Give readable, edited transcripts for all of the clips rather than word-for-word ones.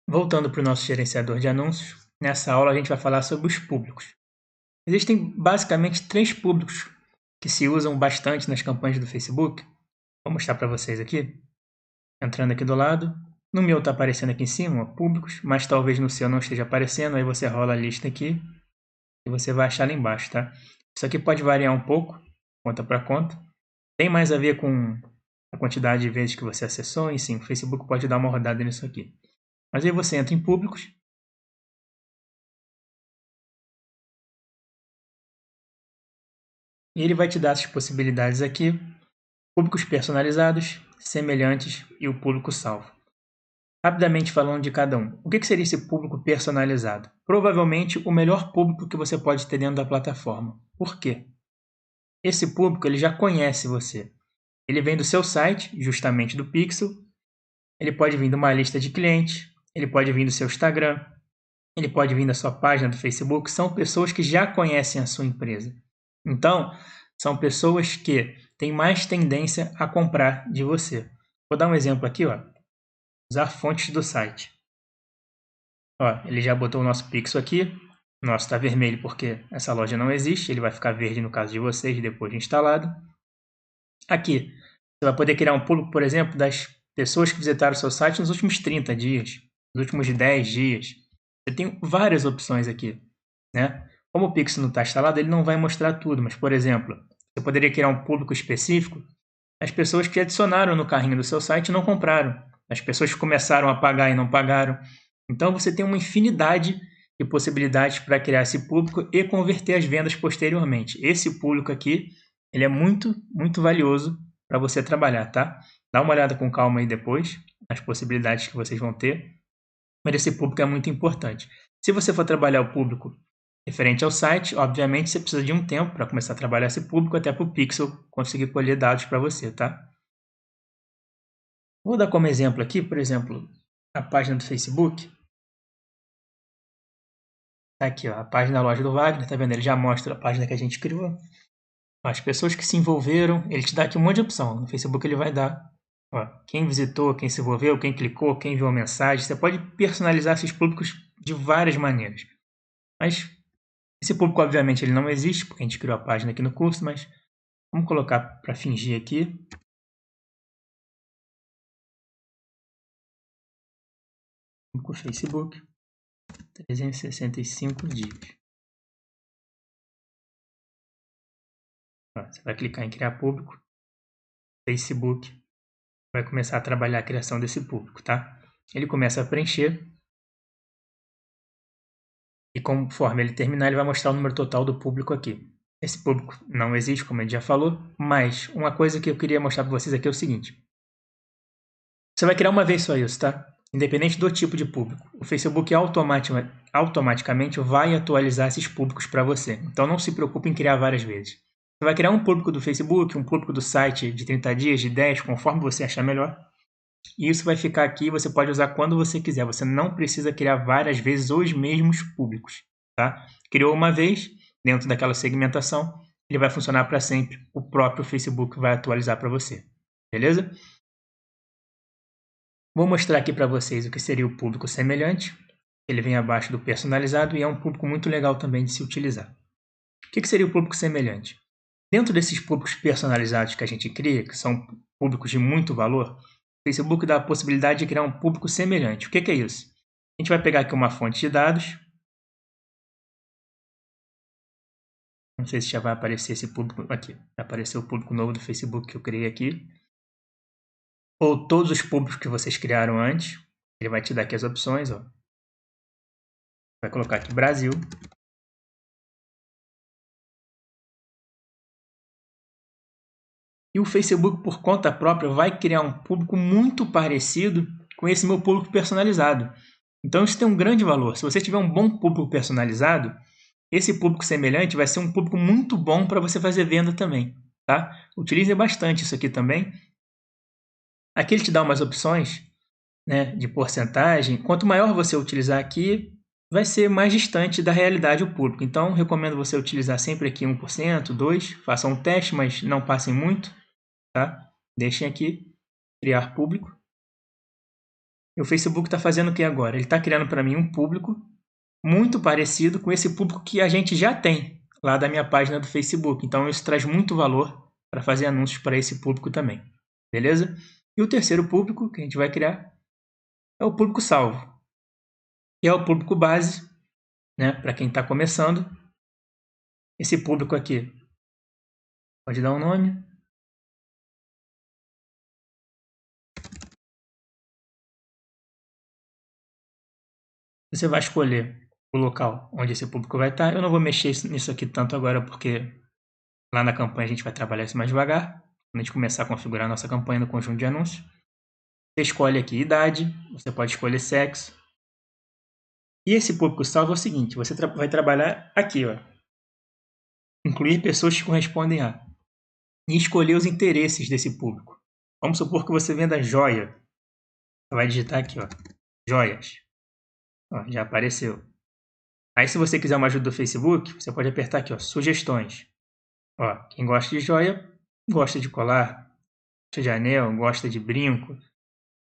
Voltando para o nosso gerenciador de anúncios, nessa aula a gente vai falar sobre os públicos. Existem basicamente 3 públicos que se usam bastante nas campanhas do Facebook. Vou mostrar para vocês aqui. Entrando aqui do lado. No meu está aparecendo aqui em cima, ó, públicos, mas talvez no seu não esteja aparecendo. Aí você rola a lista aqui e você vai achar lá embaixo, tá? Isso aqui pode variar um pouco, conta para conta. Tem mais a ver com a quantidade de vezes que você acessou, e sim, o Facebook pode dar uma rodada nisso aqui. Mas aí você entra em públicos. E ele vai te dar essas possibilidades aqui: públicos personalizados, semelhantes e o público salvo. Rapidamente falando de cada um. O que seria esse público personalizado? Provavelmente o melhor público que você pode ter dentro da plataforma. Por quê? Esse público ele já conhece você. Ele vem do seu site, justamente do Pixel. Ele pode vir de uma lista de clientes. Ele pode vir do seu Instagram. Ele pode vir da sua página do Facebook. São pessoas que já conhecem a sua empresa. Então, são pessoas que têm mais tendência a comprar de você. Vou dar um exemplo aqui, ó. Usar fontes do site. Ó, ele já botou o nosso pixel aqui. O nosso está vermelho porque essa loja não existe. Ele vai ficar verde no caso de vocês depois de instalado. Aqui, você vai poder criar um público, por exemplo, das pessoas que visitaram o seu site nos últimos 30 dias, nos últimos 10 dias. Você tem várias opções aqui, né? Como o pixel não está instalado, ele não vai mostrar tudo, mas, por exemplo, você poderia criar um público específico das pessoas que adicionaram no carrinho do seu site e não compraram, as pessoas que começaram a pagar e não pagaram. Então, você tem uma infinidade de possibilidades para criar esse público e converter as vendas posteriormente. Esse público aqui, ele é muito, muito valioso para você trabalhar, tá? Dá uma olhada com calma aí depois, nas possibilidades que vocês vão ter, mas esse público é muito importante. Se você for trabalhar o público referente ao site, obviamente você precisa de um tempo para começar a trabalhar esse público, até para o Pixel conseguir colher dados para você, tá? Vou dar como exemplo aqui, por exemplo, a página do Facebook. Tá aqui, ó, a página da loja do Wagner, tá vendo? Ele já mostra a página que a gente criou. As pessoas que se envolveram, ele te dá aqui um monte de opção. No Facebook ele vai dar, ó, quem visitou, quem se envolveu, quem clicou, quem viu a mensagem. Você pode personalizar esses públicos de várias maneiras. Mas esse público, obviamente, ele não existe, porque a gente criou a página aqui no curso, mas vamos colocar para fingir aqui. Com o Facebook, 365 dias. Ó, você vai clicar em criar público, Facebook, vai começar a trabalhar a criação desse público, tá? Ele começa a preencher e conforme ele terminar, ele vai mostrar o número total do público aqui. Esse público não existe, como a gente já falou, mas uma coisa que eu queria mostrar para vocês aqui é o seguinte. Você vai criar uma vez só isso, tá? Independente do tipo de público. O Facebook automaticamente vai atualizar esses públicos para você. Então não se preocupe em criar várias vezes. Você vai criar um público do Facebook, um público do site de 30 dias, de 10, conforme você achar melhor. E isso vai ficar aqui, você pode usar quando você quiser. Você não precisa criar várias vezes os mesmos públicos, tá? Criou uma vez, dentro daquela segmentação, ele vai funcionar para sempre. O próprio Facebook vai atualizar para você, beleza? Vou mostrar aqui para vocês o que seria o público semelhante. Ele vem abaixo do personalizado e é um público muito legal também de se utilizar. O que seria o público semelhante? Dentro desses públicos personalizados que a gente cria, que são públicos de muito valor, o Facebook dá a possibilidade de criar um público semelhante. O que é isso? A gente vai pegar aqui uma fonte de dados. Não sei se já vai aparecer esse público aqui. Vai aparecer o público novo do Facebook que eu criei aqui. Ou todos os públicos que vocês criaram antes. Ele vai te dar aqui as opções, ó. Vai colocar aqui Brasil. E o Facebook, por conta própria, vai criar um público muito parecido com esse meu público personalizado. Então isso tem um grande valor. Se você tiver um bom público personalizado, esse público semelhante vai ser um público muito bom para você fazer venda também, tá? Utilize bastante isso aqui também. Aqui ele te dá umas opções, né, de porcentagem. Quanto maior você utilizar aqui, vai ser mais distante da realidade o público. Então, recomendo você utilizar sempre aqui 1%, 2%. Façam um teste, mas não passem muito, tá? Deixem aqui, criar público. E o Facebook está fazendo o que agora? Ele está criando para mim um público muito parecido com esse público que a gente já tem lá da minha página do Facebook. Então isso traz muito valor para fazer anúncios para esse público também. Beleza? E o terceiro público que a gente vai criar é o público salvo, que é o público base, né, para quem está começando. Esse público aqui pode dar um nome. Você vai escolher o local onde esse público vai estar. Eu não vou mexer nisso aqui tanto agora, porque lá na campanha a gente vai trabalhar isso mais devagar. Quando a gente começar a configurar a nossa campanha no conjunto de anúncios. Você escolhe aqui idade, você pode escolher sexo. E esse público salvo é o seguinte, você vai trabalhar aqui, ó. Incluir pessoas que correspondem a. E escolher os interesses desse público. Vamos supor que você venda joia. Você vai digitar aqui, ó, joias. Ó, já apareceu. Aí se você quiser uma ajuda do Facebook, você pode apertar aqui, ó, sugestões. Ó, quem gosta de joia, gosta de colar, gosta de anel, gosta de brinco.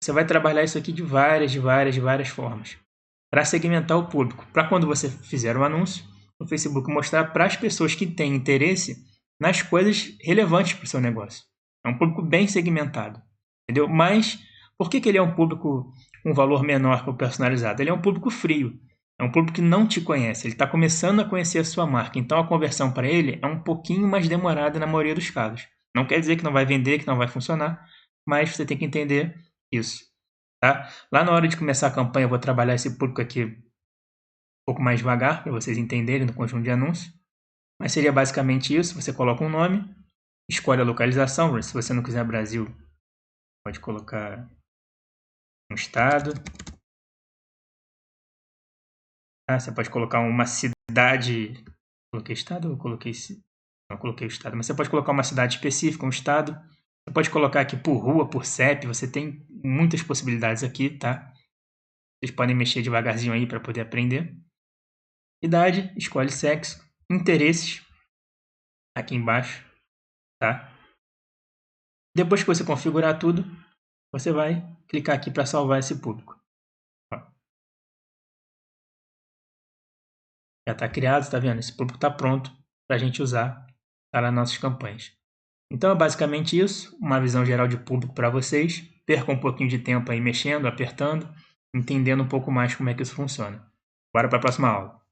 Você vai trabalhar isso aqui de várias formas. Para segmentar o público. Para quando você fizer um anúncio, o Facebook mostrar para as pessoas que têm interesse nas coisas relevantes para o seu negócio. É um público bem segmentado. Entendeu? Mas por que ele é um público com valor menor que o personalizado? Ele é um público frio. É um público que não te conhece. Ele está começando a conhecer a sua marca. Então a conversão para ele é um pouquinho mais demorada na maioria dos casos. Não quer dizer que não vai vender, que não vai funcionar, mas você tem que entender isso. Tá? Lá na hora de começar a campanha eu vou trabalhar esse público aqui um pouco mais devagar, para vocês entenderem no conjunto de anúncios. Mas seria basicamente isso, você coloca um nome, escolhe a localização, se você não quiser Brasil, pode colocar um estado. Tá? Você pode colocar uma cidade, coloquei estado ou coloquei... Não coloquei o estado, mas você pode colocar uma cidade específica, um estado. Você pode colocar aqui por rua, por CEP, você tem muitas possibilidades aqui, tá? Vocês podem mexer devagarzinho aí para poder aprender. Idade, escolhe sexo, interesses, aqui embaixo, tá? Depois que você configurar tudo, você vai clicar aqui para salvar esse público. Ó. Já está criado, está vendo? Esse público está pronto para a gente usar para nossas campanhas. Então é basicamente isso, uma visão geral de público para vocês. Perca um pouquinho de tempo aí mexendo, apertando, entendendo um pouco mais como é que isso funciona. Bora para a próxima aula.